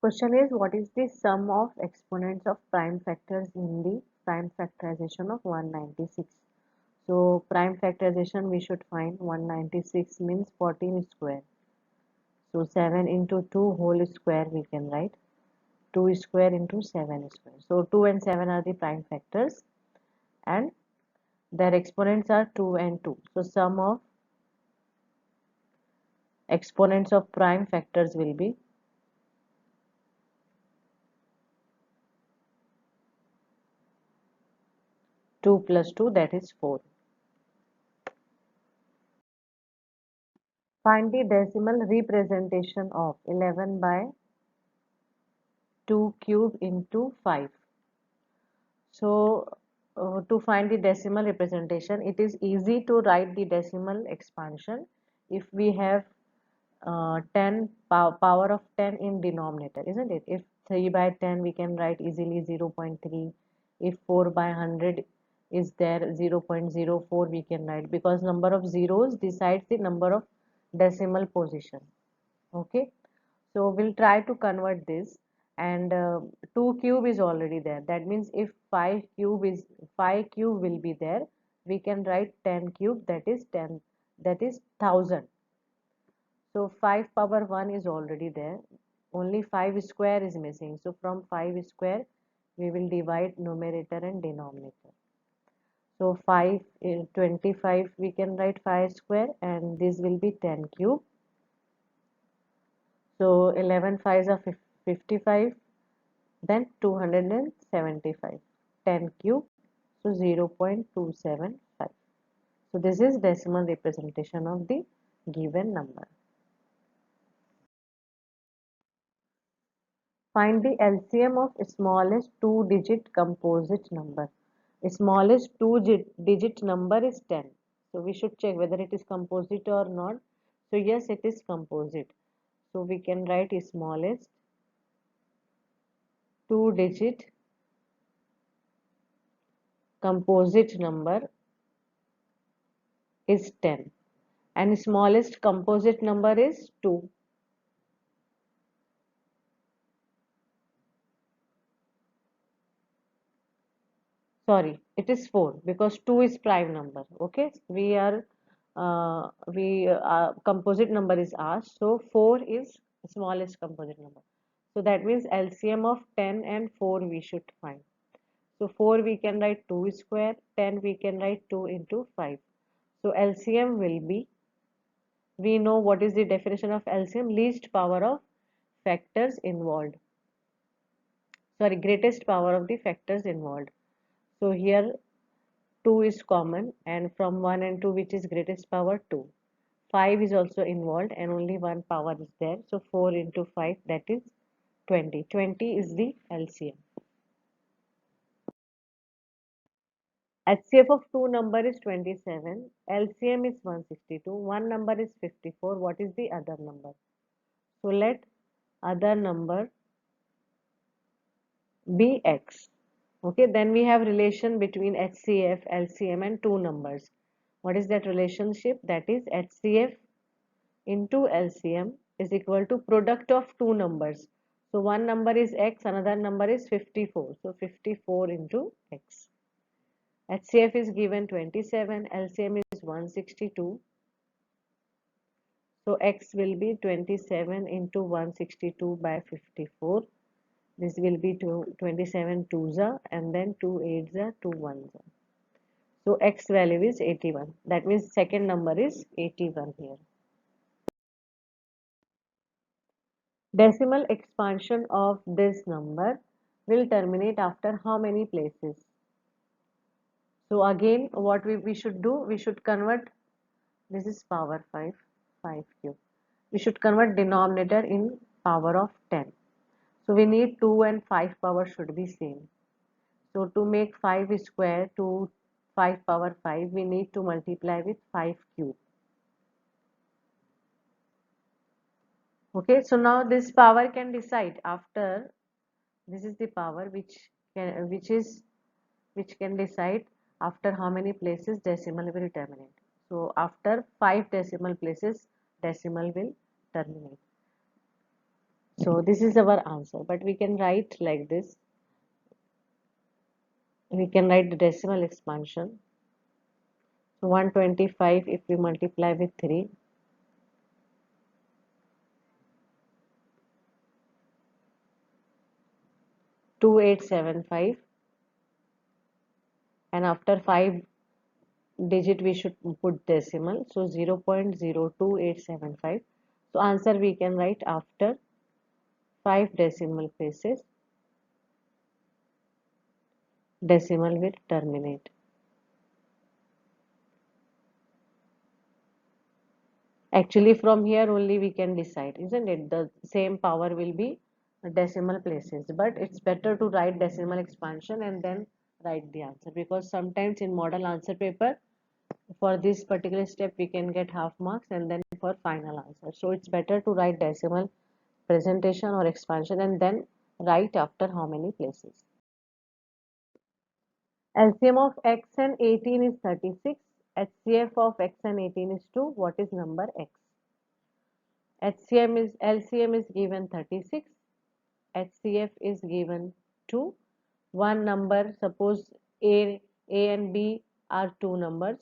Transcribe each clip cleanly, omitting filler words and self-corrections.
Question is, what is the sum of exponents of prime factors in the prime factorization of 196? So prime factorization we should find 196 means 14 square. So 7 into 2 whole square we can write. 2 square into 7 square. So 2 and 7 are the prime factors and their exponents are 2 and 2. So sum of exponents of prime factors will be 2 plus 2, that is 4. Find the decimal representation of 11 by 2 cube into 5. So to find the decimal representation, it is easy to write the decimal expansion if we have 10 power of 10 in denominator, isn't it? If 3 by 10 we can write easily 0.3. If 4 by 100 is there, 0.04 we can write, because number of zeros decides the number of decimal position. Okay, so we'll try to convert this, and 2 cube is already there. That means if 5 cube will be there, we can write 10 cube, that is 10, that is 1000. So 5 power 1 is already there. Only 5 square is missing. So from 5 square, we will divide numerator and denominator. So 5 in 25, we can write 5 square, and this will be 10 cube. So 11 5s are 55, then 275. 10 cube, so 0.275. So this is decimal representation of the given number. Find the LCM of smallest two-digit composite number. Smallest two-digit number is 10. So we should check whether it is composite or not. So yes, it is composite. So we can write smallest two-digit composite number is 10. And smallest composite number is 2. Sorry, it is 4 because 2 is prime number. Okay, we composite number is asked, so 4 is smallest composite number. So that means LCM of 10 and 4 we should find. So 4 we can write 2 square, 10 we can write 2 into 5. So LCM will be, we know what is the definition of LCM, least power of factors involved. Sorry, greatest power of the factors involved. So here 2 is common, and from 1 and 2 which is greatest power? 2. 5 is also involved and only one power is there. So 4 into 5, that is 20. 20 is the LCM. HCF of two number is 27. LCM is 162. One number is 54. What is the other number? So let other number be X. Okay, then we have relation between HCF, LCM and two numbers. What is that relationship? That is HCF into LCM is equal to product of two numbers. So one number is X, another number is 54. So 54 into X. HCF is given 27, LCM is 162. So X will be 27 into 162 by 54. This will be 27 twos are, and then 2 eights are, 2 ones are. So X value is 81. That means second number is 81 here. Decimal expansion of this number will terminate after how many places? So again, what we should do, we should convert, this is power 5, 5 cube. We should convert denominator in power of 10. So we need 2 and 5 power should be same. So to make 5 square to 5 power 5, we need to multiply with 5 cube. Okay, so now this power can decide after, this is the power which can decide after how many places decimal will terminate. So after 5 decimal places, decimal will terminate. So this is our answer, but we can write like this. We can write the decimal expansion. So 125 if we multiply with 3, 2875, and after 5 digit we should put decimal, so 0.02875. So answer we can write after 5 decimal places, decimal will terminate. Actually from here only we can decide, isn't it? The same power will be decimal places, but it's better to write decimal expansion and then write the answer, because sometimes in model answer paper for this particular step we can get half marks, and then for final answer, so it's better to write decimal presentation or expansion and then write after how many places. LCM of x and 18 is 36. HCF of x and 18 is 2. What is number x? LCM is given 36. HCF is given 2. One number, suppose A and B are two numbers.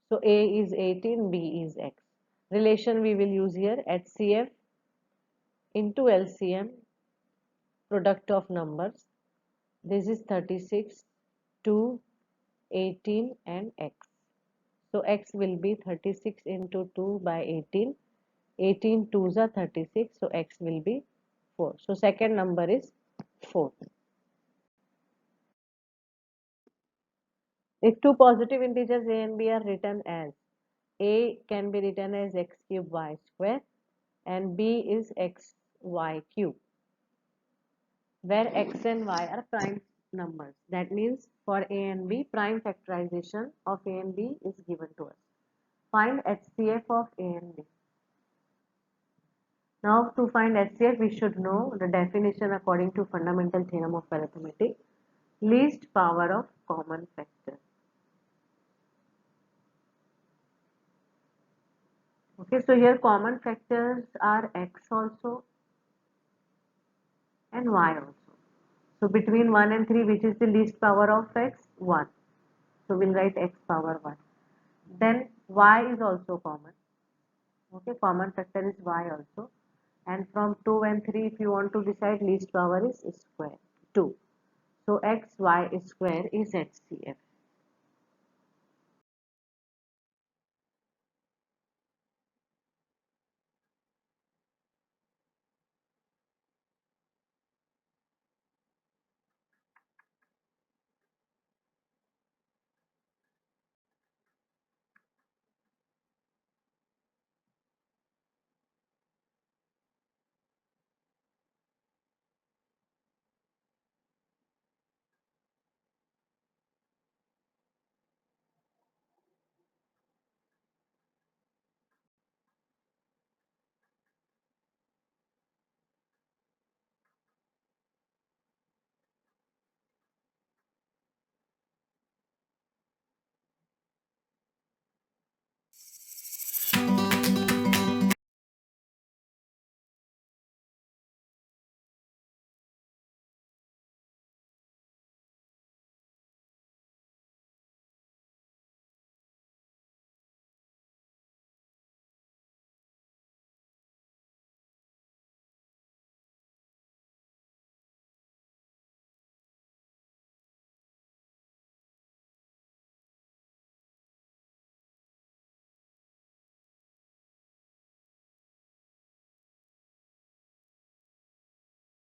So A is 18, B is x. Relation we will use here, HCF into LCM, product of numbers. This is 36, 2, 18 and x. So x will be 36 into 2 by 18. 18 2s are 36. So x will be 4. So second number is 4. If two positive integers a and b are written as, a can be written as x cube y square and b is x y cube, where x and y are prime numbers. That means for a and b, prime factorization of a and b is given to us. Find HCF of a and b. Now to find HCF, we should know the definition according to fundamental theorem of arithmetic, least power of common factor. Okay, so here common factors are x also and y also. So between 1 and 3, which is the least power of x? 1. So we'll write x power 1. Then y is also common. Okay, common factor is y also. And from 2 and 3, if you want to decide, least power is square 2. So x y square is HCF.